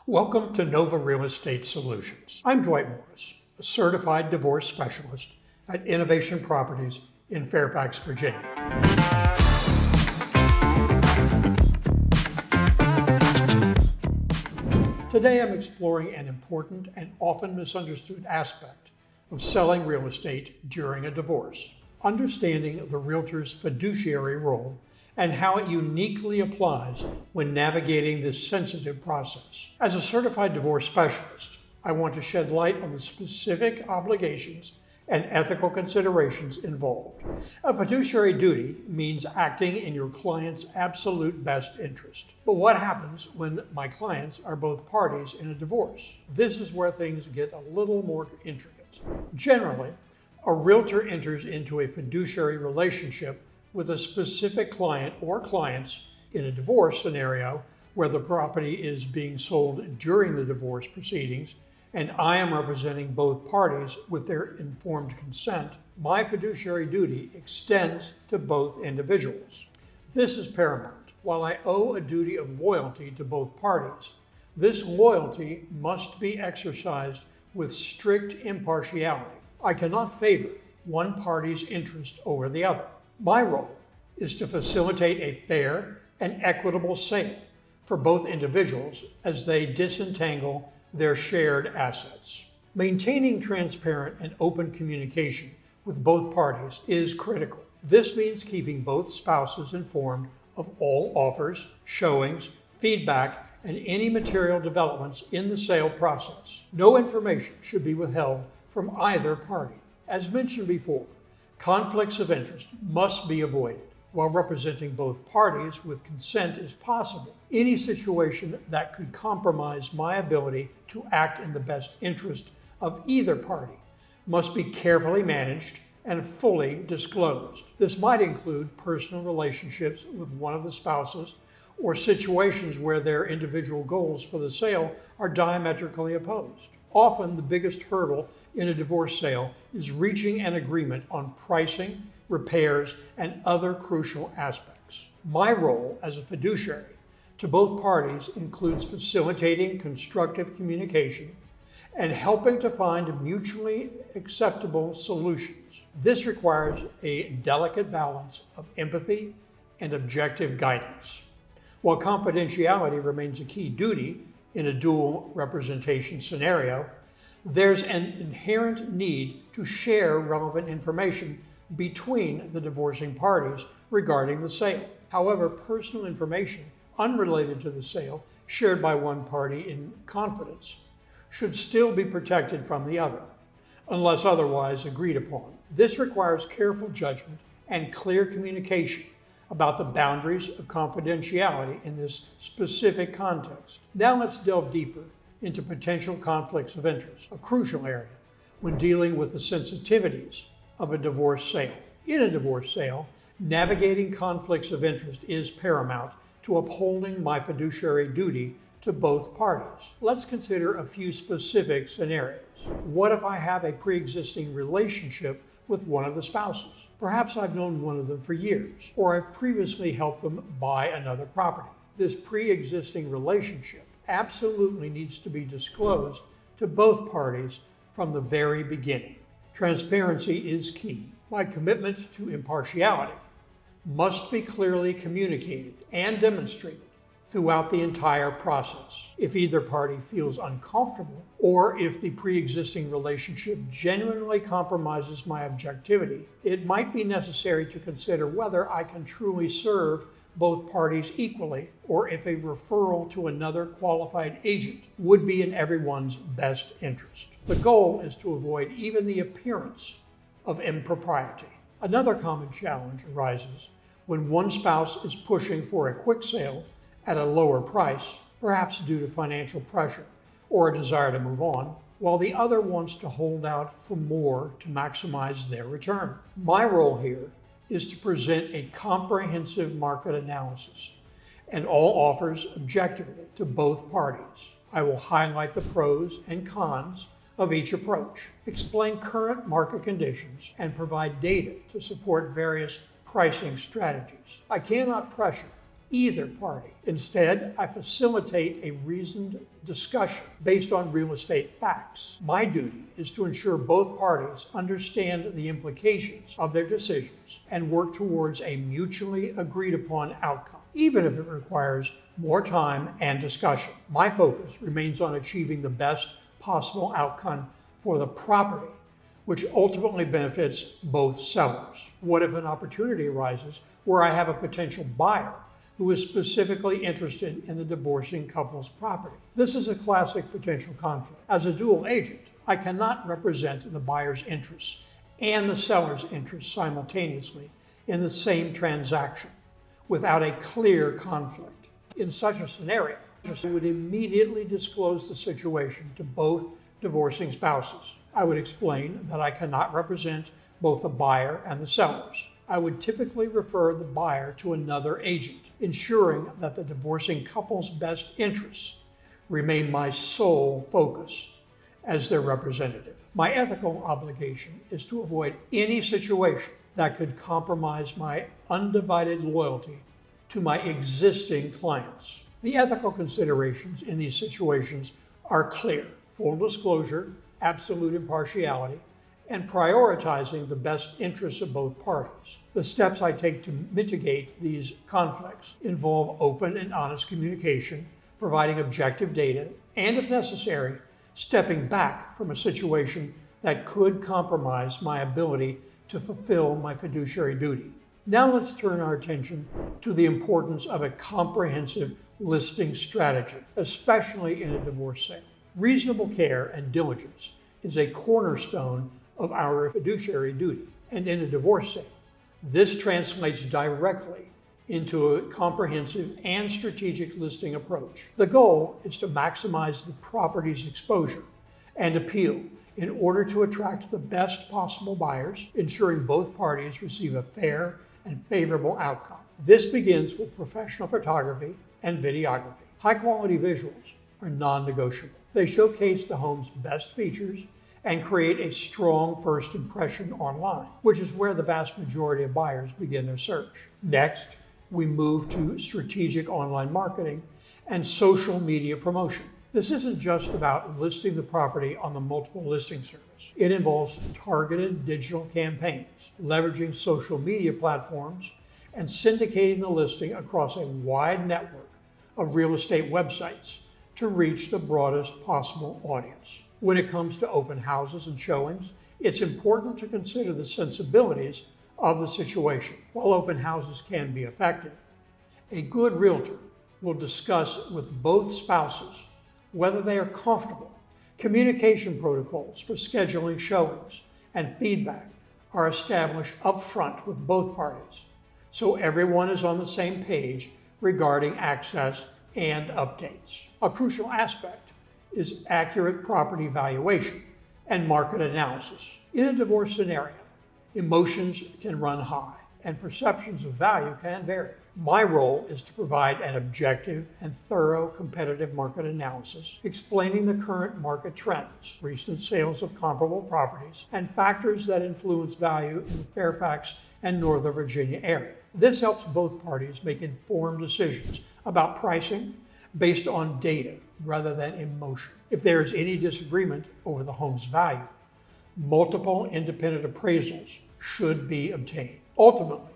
Welcome to Nova Real Estate Solutions. I'm Dwight Morris, a certified divorce specialist at Innovation Properties in Fairfax, Virginia. Today I'm exploring an important and often misunderstood aspect of selling real estate during a divorce, understanding the realtor's fiduciary role and how it uniquely applies when navigating this sensitive process. As a certified divorce specialist, I want to shed light on the specific obligations and ethical considerations involved. A fiduciary duty means acting in your client's absolute best interest. But what happens when my clients are both parties in a divorce? This is where things get a little more intricate. Generally, a realtor enters into a fiduciary relationship with a specific client or clients in a divorce scenario where the property is being sold during the divorce proceedings and I am representing both parties with their informed consent. My fiduciary duty extends to both individuals. This is paramount. While I owe a duty of loyalty to both parties, this loyalty must be exercised with strict impartiality. I cannot favor one party's interest over the other. My role is to facilitate a fair and equitable sale for both individuals as they disentangle their shared assets. Maintaining transparent and open communication with both parties is critical. This means keeping both spouses informed of all offers, showings, feedback, and any material developments in the sale process. No information should be withheld from either party. As mentioned before, conflicts of interest must be avoided. While representing both parties with consent is possible, any situation that could compromise my ability to act in the best interest of either party must be carefully managed and fully disclosed. This might include personal relationships with one of the spouses or situations where their individual goals for the sale are diametrically opposed. Often, the biggest hurdle in a divorce sale is reaching an agreement on pricing, repairs, and other crucial aspects. My role as a fiduciary to both parties includes facilitating constructive communication and helping to find mutually acceptable solutions. This requires a delicate balance of empathy and objective guidance. While confidentiality remains a key duty in a dual representation scenario, there's an inherent need to share relevant information between the divorcing parties regarding the sale. However, personal information unrelated to the sale, shared by one party in confidence, should still be protected from the other, unless otherwise agreed upon. This requires careful judgment and clear communication about the boundaries of confidentiality in this specific context. Now let's delve deeper into potential conflicts of interest, a crucial area when dealing with the sensitivities of a divorce sale. In a divorce sale, navigating conflicts of interest is paramount to upholding my fiduciary duty to both parties. Let's consider a few specific scenarios. What if I have a pre-existing relationship with one of the spouses? Perhaps I've known one of them for years, or I've previously helped them buy another property. This pre-existing relationship absolutely needs to be disclosed to both parties from the very beginning. Transparency is key. My commitment to impartiality must be clearly communicated and demonstrated throughout the entire process. If either party feels uncomfortable, or if the pre-existing relationship genuinely compromises my objectivity, it might be necessary to consider whether I can truly serve both parties equally, or if a referral to another qualified agent would be in everyone's best interest. The goal is to avoid even the appearance of impropriety. Another common challenge arises when one spouse is pushing for a quick sale at a lower price, perhaps due to financial pressure or a desire to move on, while the other wants to hold out for more to maximize their return. My role here is to present a comprehensive market analysis and all offers objectively to both parties. I will highlight the pros and cons of each approach, explain current market conditions, and provide data to support various pricing strategies. I cannot pressure either party. Instead, I facilitate a reasoned discussion based on real estate facts. My duty is to ensure both parties understand the implications of their decisions and work towards a mutually agreed upon outcome, even if it requires more time and discussion. My focus remains on achieving the best possible outcome for the property, which ultimately benefits both sellers. What if an opportunity arises where I have a potential buyer who is specifically interested in the divorcing couple's property? This is a classic potential conflict. As a dual agent, I cannot represent the buyer's interests and the seller's interests simultaneously in the same transaction without a clear conflict. In such a scenario, I would immediately disclose the situation to both divorcing spouses. I would explain that I cannot represent both the buyer and the sellers. I would typically refer the buyer to another agent, ensuring that the divorcing couple's best interests remain my sole focus as their representative. My ethical obligation is to avoid any situation that could compromise my undivided loyalty to my existing clients. The ethical considerations in these situations are clear: full disclosure, absolute impartiality, and prioritizing the best interests of both parties. The steps I take to mitigate these conflicts involve open and honest communication, providing objective data, and if necessary, stepping back from a situation that could compromise my ability to fulfill my fiduciary duty. Now let's turn our attention to the importance of a comprehensive listing strategy, especially in a divorce sale. Reasonable care and diligence is a cornerstone of our fiduciary duty, and in a divorce sale, this translates directly into a comprehensive and strategic listing approach. The goal is to maximize the property's exposure and appeal in order to attract the best possible buyers, ensuring both parties receive a fair and favorable outcome. This begins with professional photography and videography. High-quality visuals are non-negotiable. They showcase the home's best features and create a strong first impression online, which is where the vast majority of buyers begin their search. Next, we move to strategic online marketing and social media promotion. This isn't just about listing the property on the multiple listing service. It involves targeted digital campaigns, leveraging social media platforms, and syndicating the listing across a wide network of real estate websites to reach the broadest possible audience. When it comes to open houses and showings, it's important to consider the sensibilities of the situation. While open houses can be effective, a good realtor will discuss with both spouses whether they are comfortable. Communication protocols for scheduling showings and feedback are established upfront with both parties, so everyone is on the same page regarding access and updates. A crucial aspect is accurate property valuation and market analysis. In a divorce scenario, emotions can run high and perceptions of value can vary. My role is to provide an objective and thorough competitive market analysis, explaining the current market trends, recent sales of comparable properties, and factors that influence value in the Fairfax and Northern Virginia area. This helps both parties make informed decisions about pricing based on data rather than emotion. If there is any disagreement over the home's value, multiple independent appraisals should be obtained. Ultimately,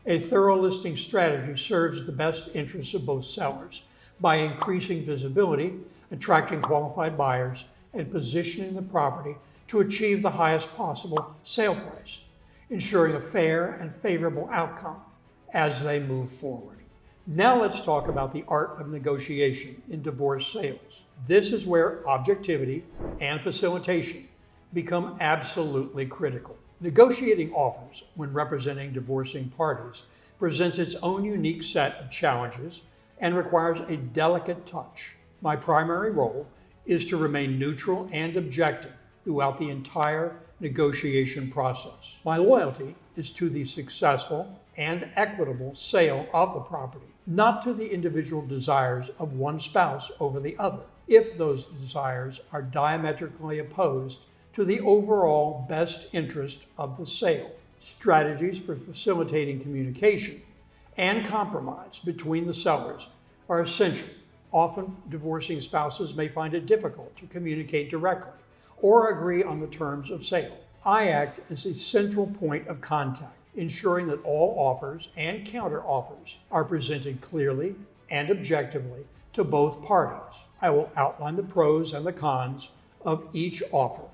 a thorough listing strategy serves the best interests of both sellers by increasing visibility, attracting qualified buyers, and positioning the property to achieve the highest possible sale price, ensuring a fair and favorable outcome as they move forward. Now let's talk about the art of negotiation in divorce sales. This is where objectivity and facilitation become absolutely critical. Negotiating offers when representing divorcing parties presents its own unique set of challenges and requires a delicate touch. My primary role is to remain neutral and objective throughout the entire negotiation process. My loyalty is to the successful and equitable sale of the property, not to the individual desires of one spouse over the other, if those desires are diametrically opposed to the overall best interest of the sale. Strategies for facilitating communication and compromise between the sellers are essential. Often, divorcing spouses may find it difficult to communicate directly or agree on the terms of sale. I act as a central point of contact, ensuring that all offers and counter-offers are presented clearly and objectively to both parties. I will outline the pros and the cons of each offer,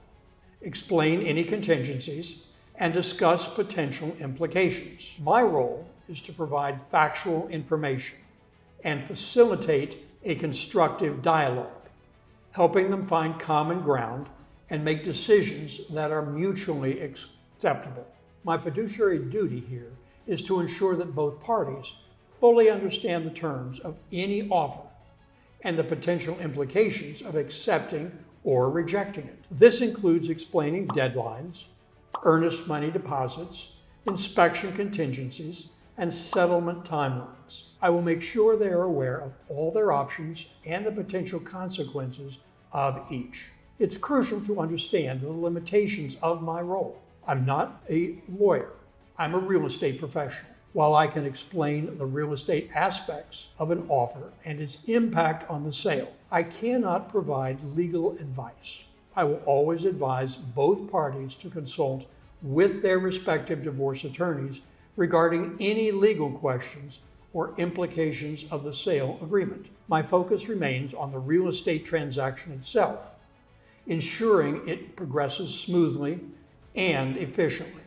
explain any contingencies, and discuss potential implications. My role is to provide factual information and facilitate a constructive dialogue, helping them find common ground and make decisions that are mutually acceptable. My fiduciary duty here is to ensure that both parties fully understand the terms of any offer and the potential implications of accepting or rejecting it. This includes explaining deadlines, earnest money deposits, inspection contingencies, and settlement timelines. I will make sure they are aware of all their options and the potential consequences of each. It's crucial to understand the limitations of my role. I'm not a lawyer. I'm a real estate professional. While I can explain the real estate aspects of an offer and its impact on the sale, I cannot provide legal advice. I will always advise both parties to consult with their respective divorce attorneys regarding any legal questions or implications of the sale agreement. My focus remains on the real estate transaction itself, ensuring it progresses smoothly and efficiently.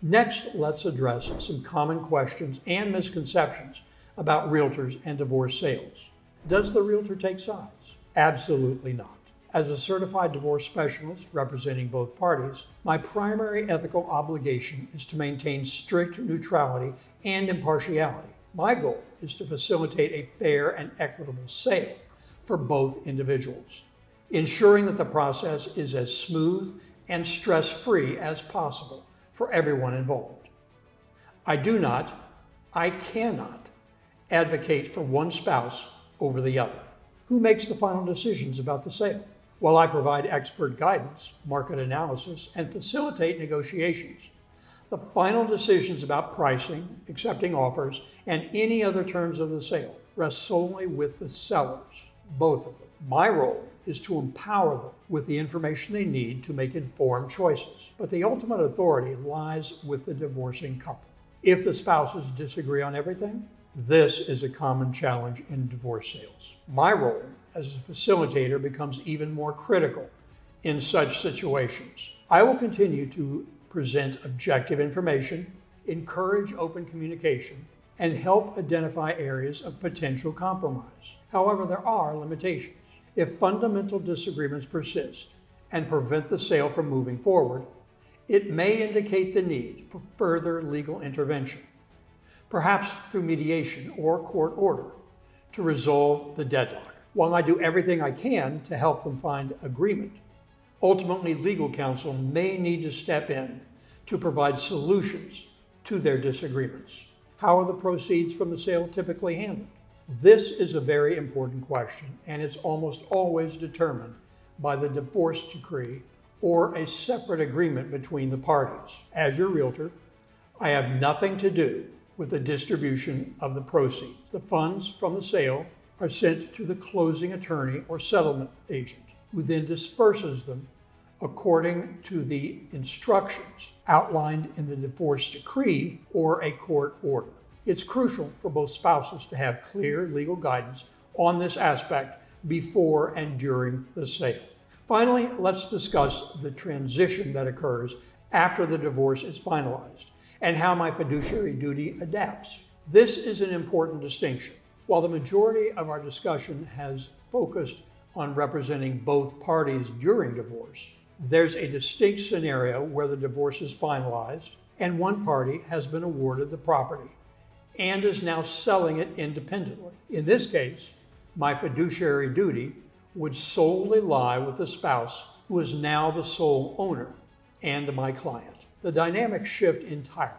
Next, let's address some common questions and misconceptions about realtors and divorce sales. Does the realtor take sides? Absolutely not. As a certified divorce specialist representing both parties, my primary ethical obligation is to maintain strict neutrality and impartiality. My goal is to facilitate a fair and equitable sale for both individuals, ensuring that the process is as smooth and stress-free as possible for everyone involved. I cannot advocate for one spouse over the other. Who makes the final decisions about the sale? While I provide expert guidance, market analysis, and facilitate negotiations, the final decisions about pricing, accepting offers, and any other terms of the sale rest solely with the sellers, both of them. My role is to empower them with the information they need to make informed choices, but the ultimate authority lies with the divorcing couple. If the spouses disagree on everything, this is a common challenge in divorce sales. My role as a facilitator becomes even more critical in such situations. I will continue to present objective information, encourage open communication, and help identify areas of potential compromise. However, there are limitations. If fundamental disagreements persist and prevent the sale from moving forward, it may indicate the need for further legal intervention, perhaps through mediation or court order, to resolve the deadlock. While I do everything I can to help them find agreement, ultimately legal counsel may need to step in to provide solutions to their disagreements. How are the proceeds from the sale typically handled? This is a very important question, and it's almost always determined by the divorce decree or a separate agreement between the parties. As your realtor, I have nothing to do with the distribution of the proceeds. The funds from the sale are sent to the closing attorney or settlement agent, who then disperses them according to the instructions outlined in the divorce decree or a court order. It's crucial for both spouses to have clear legal guidance on this aspect before and during the sale. Finally, let's discuss the transition that occurs after the divorce is finalized and how my fiduciary duty adapts. This is an important distinction. While the majority of our discussion has focused on representing both parties during divorce, there's a distinct scenario where the divorce is finalized and one party has been awarded the property and is now selling it independently. In this case, my fiduciary duty would solely lie with the spouse who is now the sole owner and my client. The dynamics shift entirely.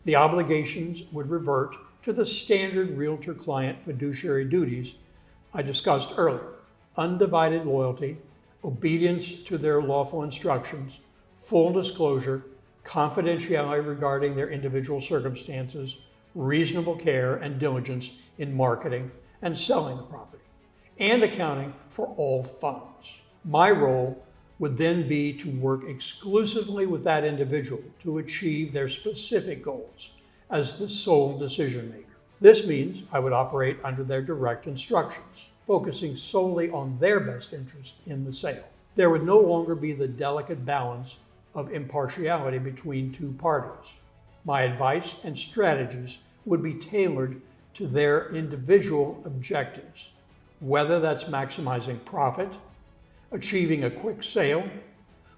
The obligations would revert to the standard realtor-client fiduciary duties I discussed earlier: undivided loyalty, obedience to their lawful instructions, full disclosure, confidentiality regarding their individual circumstances, reasonable care and diligence in marketing and selling the property, and accounting for all funds. My role would then be to work exclusively with that individual to achieve their specific goals as the sole decision maker. This means I would operate under their direct instructions, focusing solely on their best interest in the sale. There would no longer be the delicate balance of impartiality between two parties. My advice and strategies would be tailored to their individual objectives, whether that's maximizing profit, achieving a quick sale,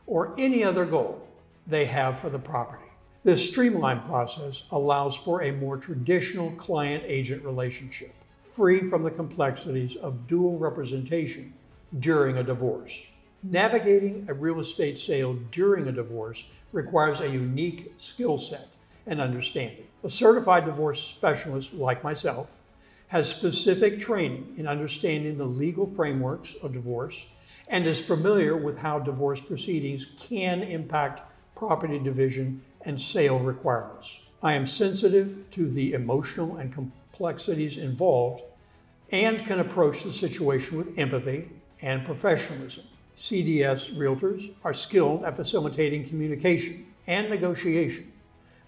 or any other goal they have for the property. This streamlined process allows for a more traditional client-agent relationship, free from the complexities of dual representation during a divorce. Navigating a real estate sale during a divorce requires a unique skill set and understanding. A certified divorce specialist like myself has specific training in understanding the legal frameworks of divorce and is familiar with how divorce proceedings can impact property division and sale requirements. I am sensitive to the emotional and complexities involved and can approach the situation with empathy and professionalism. CDS Realtors are skilled at facilitating communication and negotiation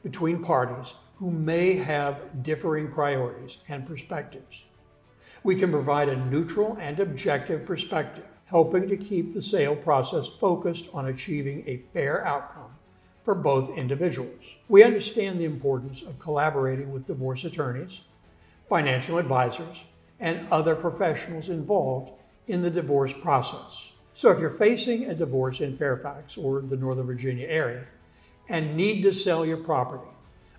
between parties who may have differing priorities and perspectives. We can provide a neutral and objective perspective, helping to keep the sale process focused on achieving a fair outcome for both individuals. We understand the importance of collaborating with divorce attorneys, financial advisors, and other professionals involved in the divorce process. So if you're facing a divorce in Fairfax or the Northern Virginia area and need to sell your property,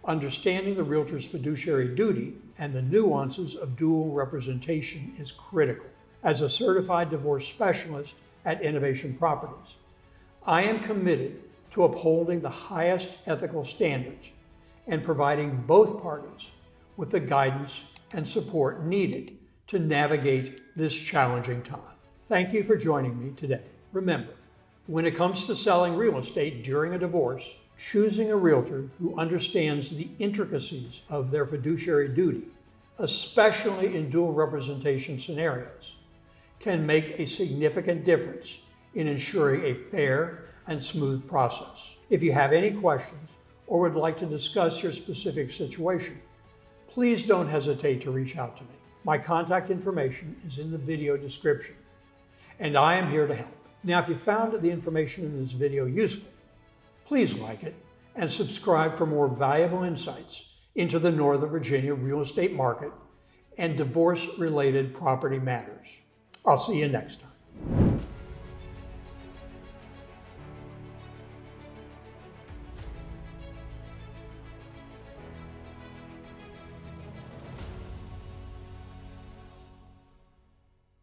understanding the realtor's fiduciary duty and the nuances of dual representation is critical. As a certified divorce specialist at Innovation Properties, I am committed to upholding the highest ethical standards and providing both parties with the guidance and support needed to navigate this challenging time. Thank you for joining me today. Remember, when it comes to selling real estate during a divorce, choosing a realtor who understands the intricacies of their fiduciary duty, especially in dual representation scenarios, can make a significant difference in ensuring a fair and smooth process. If you have any questions or would like to discuss your specific situation, please don't hesitate to reach out to me. My contact information is in the video description, and I am here to help. Now, if you found the information in this video useful, please like it and subscribe for more valuable insights into the Northern Virginia real estate market and divorce-related property matters. I'll see you next time.